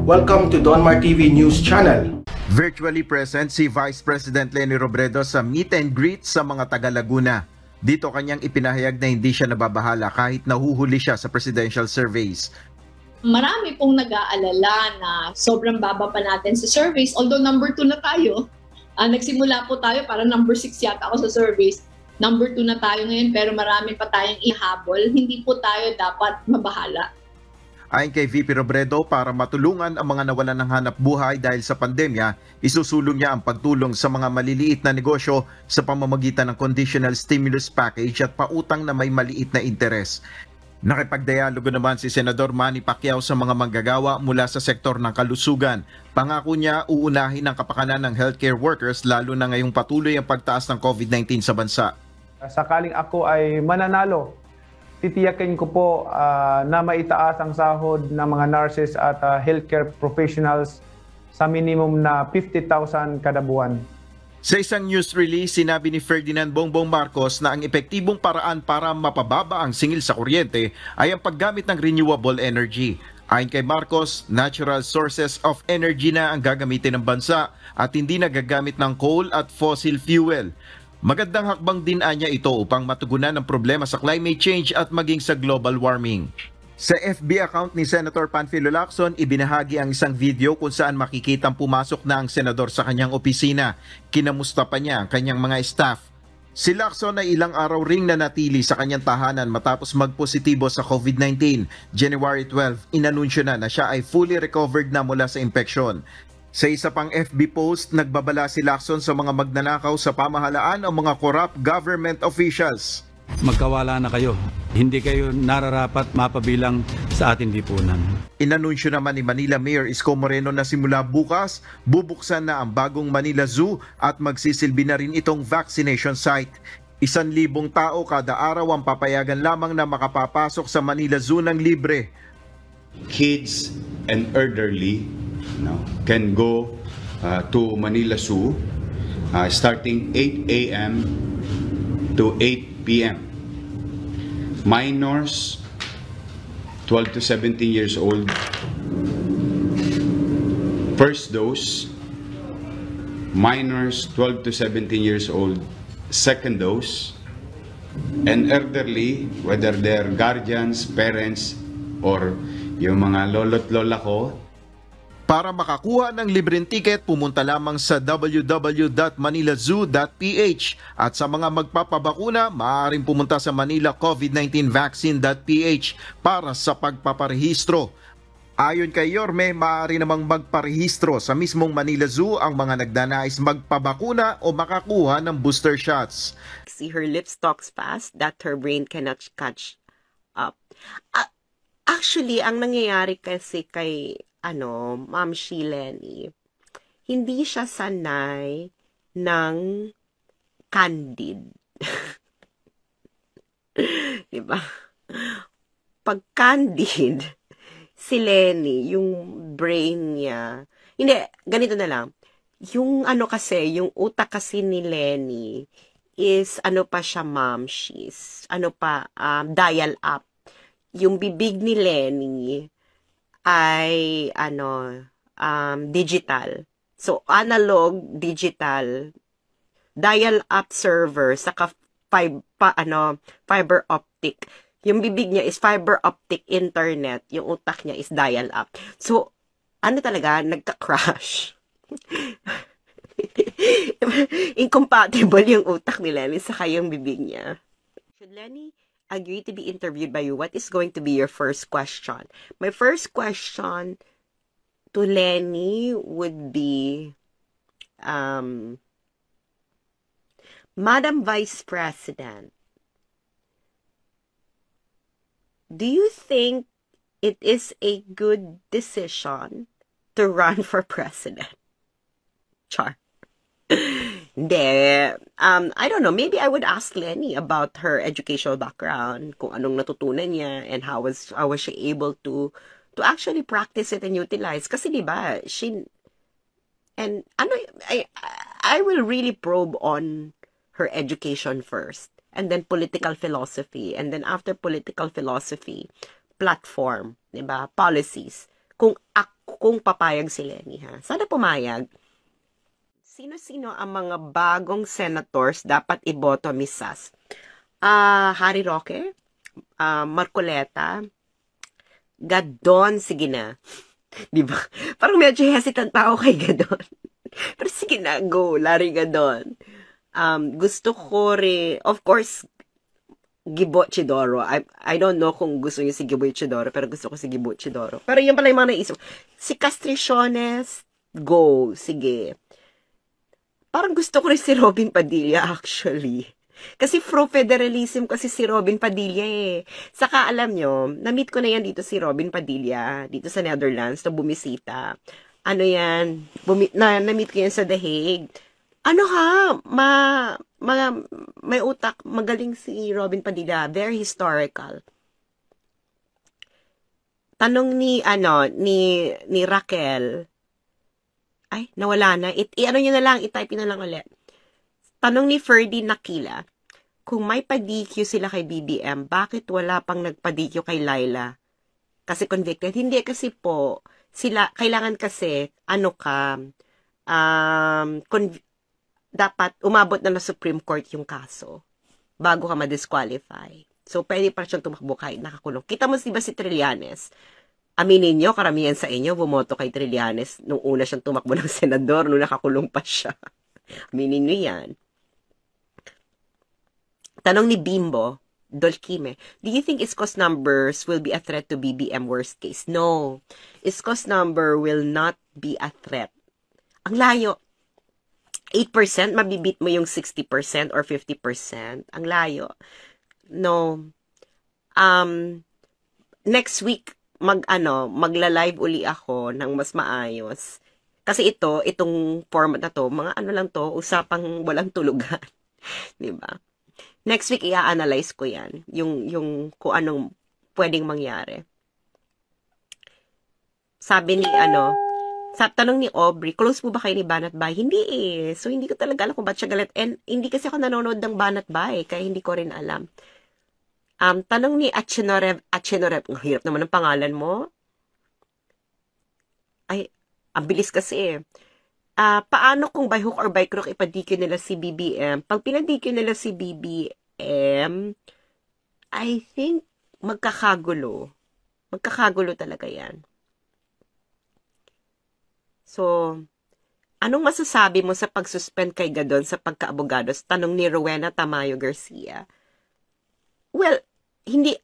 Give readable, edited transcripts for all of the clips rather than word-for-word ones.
Welcome to Donmar TV News Channel. Virtually present si Vice President Leni Robredo sa meet and greet sa mga taga-Laguna. Dito kanyang ipinahayag na hindi siya nababahala kahit nahuhuli siya sa presidential surveys. Marami pong nag-aalala na sobrang baba pa natin sa surveys. Although number 2 na tayo. Nagsimula po tayo para number 6 yata ako sa surveys. Number 2 na tayo ngayon pero marami pa tayong ihabol. Hindi po tayo dapat mabahala. Ayon kay VP Robredo, para matulungan ang mga nawalan ng hanap buhay dahil sa pandemya, isusulong niya ang pagtulong sa mga maliliit na negosyo sa pamamagitan ng conditional stimulus package at pautang na may maliit na interes. Nakipagdialogo naman si Senador Manny Pacquiao sa mga manggagawa mula sa sektor ng kalusugan. Pangako niya uunahin ang kapakanan ng healthcare workers lalo na ngayong patuloy ang pagtaas ng COVID-19 sa bansa. Sakaling ako ay mananalo, titiyakin ko po na maitaas ang sahod ng mga nurses at healthcare professionals sa minimum na 50,000 kada buwan. Sa isang news release, sinabi ni Ferdinand Bongbong Marcos na ang epektibong paraan para mapababa ang singil sa kuryente ay ang paggamit ng renewable energy. Ayon kay Marcos, natural sources of energy na ang gagamitin ng bansa at hindi na gagamit ng coal at fossil fuel. Magandang hakbang din anya ito upang matugunan ang problema sa climate change at maging sa global warming. Sa FB account ni Senator Panfilo Lacson, ibinahagi ang isang video kung saan makikitang pumasok na ang senador sa kanyang opisina. Kinamusta pa niya ang kanyang mga staff. Si Lacson ay ilang araw ring nanatili sa kanyang tahanan matapos magpositibo sa COVID-19. January 12, inanunsyo na siya ay fully recovered na mula sa impeksyon. Sa isa pang FB post, nagbabala si Lacson sa mga magnanakaw sa pamahalaan o mga corrupt government officials. Magkawala na kayo. Hindi kayo nararapat mapabilang sa ating lipunan. Inanunsyo naman ni Manila Mayor Isko Moreno na simula bukas, bubuksan na ang bagong Manila Zoo at magsisilbi na rin itong vaccination site. 1,000 tao kada araw ang papayagan lamang na makapapasok sa Manila Zoo ng libre. Kids and elderly can go to Manila Zoo starting 8 a.m. to 8 p.m. Minors 12 to 17 years old, first dose. Minors 12 to 17 years old, second dose. And elderly, whether they're guardians, parents, or yung mga lolo't lola ko. Para makakuha ng libreng ticket, pumunta lamang sa www.manilazoo.ph at sa mga magpapabakuna, maaaring pumunta sa manilacovid19vaccine.ph para sa pagpaparehistro. Ayon kay Yorme, maaari namang magparehistro sa mismong Manila Zoo ang mga nagdanais magpabakuna o makakuha ng booster shots. See, her lips talks fast that her brain cannot catch up. Actually, ang nangyayari kasi kay Ma'am Leni, hindi siya sanay ng candid. Diba? Pag candid, si Leni, yung brain niya, hindi, ganito na lang. Yung yung utak kasi ni Leni is, pa siya, ma'am, she's, dial up. Yung bibig ni Leni ay digital. So analog, digital, dial up server saka fiber optic. Yung bibig niya is fiber optic internet, yung utak niya is dial up. So talaga nagka-crash. Incompatible yung utak ni Leni saka yung bibig niya. Should Leni agree to be interviewed by you, what is going to be your first question? My first question to Leni would be, Madam Vice President, do you think it is a good decision to run for president? Char. Hindi. I don't know. Maybe I would ask Leni about her educational background, kung anong natutunan niya, and how was she able to actually practice it and utilize. Kasi diba, I will really probe on her education first, and then political philosophy, and then after political philosophy, platform, diba, policies. kung papayag si Lenny, ha. Sana pumayag. Sino-sino ang mga bagong senators dapat iboto, Miss Sas? Harry Roque, Marcoleta, Gadon, sige na. Di ba? Parang medyo hesitant pa ako kay Gadon. Pero sige na, go, Larry Gadon. Gusto ko rin, of course, Gibo Chidoro. I don't know kung gusto niyo si Gibo Chidoro, pero gusto ko si Gibo Chidoro. Pero yun pala yung mga naisip. Si Castriciones, go, sige. Parang gusto ko rin si Robin Padilla, actually. Kasi pro-federalism kasi si Robin Padilla eh. Saka alam nyo, na-meet ko na yan dito si Robin Padilla, dito sa Netherlands, na bumisita. Ano yan, na-meet ko yan sa The Hague. Ano ha, may utak, magaling si Robin Padilla, very historical. Tanong ni Raquel, ay, nawala na. Ano nyo na lang, i-type nyo na lang ulit. Tanong ni Ferdy Nakila, kung may pa-DQ sila kay BBM, bakit wala pang nagpa-DQ kay Laila? Kasi convicted. Hindi, kasi po, sila, kailangan kasi, dapat umabot na Supreme Court yung kaso bago ka ma-disqualify. So, pwede pa siyang tumakbo kahit nakakulong. Kita mo diba si Trillanes? Aminin nyo, karamihan sa inyo, bumoto kay Trillanes nung una siyang tumakbo ng senador, nung nakakulong pa siya. Aminin nyo yan. Tanong ni Bimbo, Dolkime, do you think Isko's numbers will be a threat to BBM worst case? No. Isko's number will not be a threat. Ang layo. 8%, mabibit mo yung 60% or 50%. Ang layo. No. Next week, magla-live uli ako ng mas maayos. Kasi itong format na to, mga ano lang to, usapang walang tulugan. Diba? Next week, i-analyze ko yan. Yung kung anong pwedeng mangyari. Sabi ni tanong ni Aubrey, close po ba kayo ni Banat Bay? Hindi eh. So, hindi ko talaga alam kung ba't siya galit. And hindi kasi ako nanonood ng Banat Bay, kaya hindi ko rin alam. Tanong ni Achenorev, ang hirap naman ng pangalan mo. Ay, ang bilis kasi eh. Paano kung by hook or by crook ipadikyo nila si BBM? Pag pinadikyo nila si BBM, I think magkakagulo. Magkakagulo talaga yan. So, anong masasabi mo sa pag-suspend kay Gadon sa pagka-abogado? Tanong ni Rowena Tamayo Garcia. Well, hindi,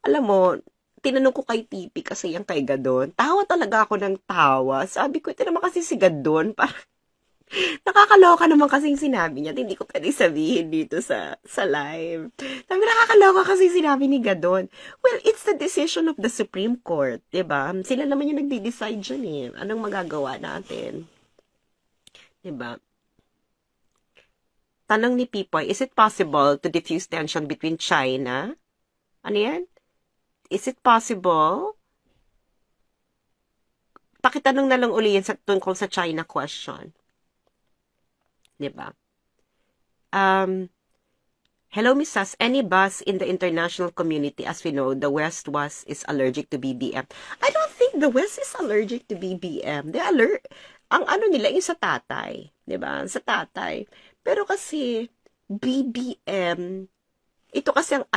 alam mo, tinanong ko kay Tipi kasi yung kay Gadon. Tawa talaga ako ng tawa. Sabi ko, ito naman kasi si Gadon. Nakakaloka naman kasi yung sinabi niya. Hindi ko pwede sabihin dito sa live. Sabi, nakakaloka kasi sinabi ni Gadon. Well, it's the decision of the Supreme Court. Diba? Sila naman yung nagde-decide dyan eh. Anong magagawa natin? Diba? Tanong ni Pipoy, is it possible to diffuse tension between China? Ano yan? Is it possible? Pakitanong na lang uli yan tungkol sa China question. Diba? Hello, Miss Sas. Any buzz in the international community? As we know, the West is allergic to BBM. I don't think the West is allergic to BBM. Ang ano nila, yung sa tatay. Diba? Sa tatay. Pero kasi, BBM, ito kasi ang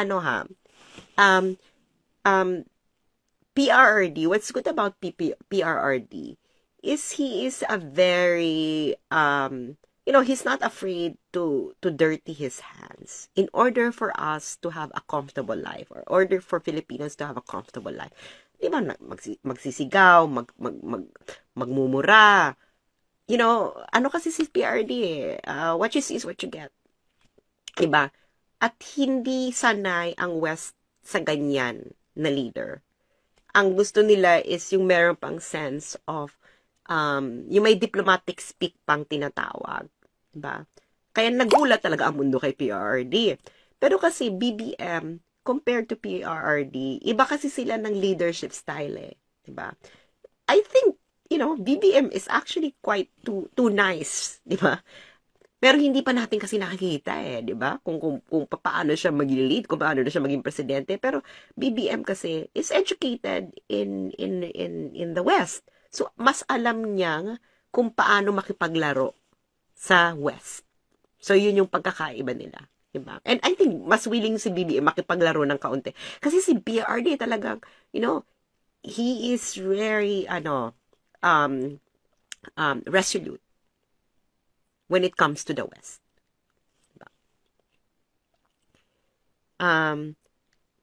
PRRD, what's good about PRRD is he is a very, he's not afraid to dirty his hands in order for us to have a comfortable life or order for Filipinos to have a comfortable life. Di ba, magsisigaw, magmumura. Ano kasi si PRRD what you see is what you get. Diba? At hindi sanay ang West sa ganyan na leader. Ang gusto nila is yung meron pang sense of, yung may diplomatic speak pang tinatawag. Diba? Kaya nagulat talaga ang mundo kay PRRD. Pero kasi BBM, compared to PRRD, iba kasi sila ng leadership style eh. Diba? I think, BBM is actually quite too nice. Diba? Pero hindi pa natin kasi nakikita di ba? Kung paano siya mag-lead, kung paano na siya maging presidente. Pero BBM kasi is educated in the West. So mas alam niya kung paano makipaglaro sa West. So yun yung pagkakaiba nila, diba? And I think mas willing si BBM makipaglaro ng kaunti. Kasi si PRD talagang, he is very resolute when it comes to the West. Diba?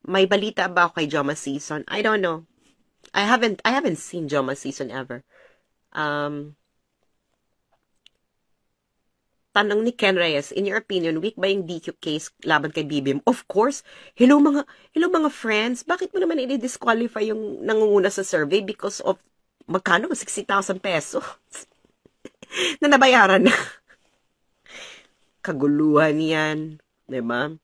May balita ba ako kay Joma Season? I don't know. I haven't seen Joma Season ever. Tanong ni Ken Reyes, in your opinion, weak ba yung DQ case laban kay BBM? Of course. Hello mga friends. Bakit mo naman i-disqualify yung nangunguna sa survey because of magkano? 60,000 pesos na nabayaran na. Kaguluhan yan. Diba?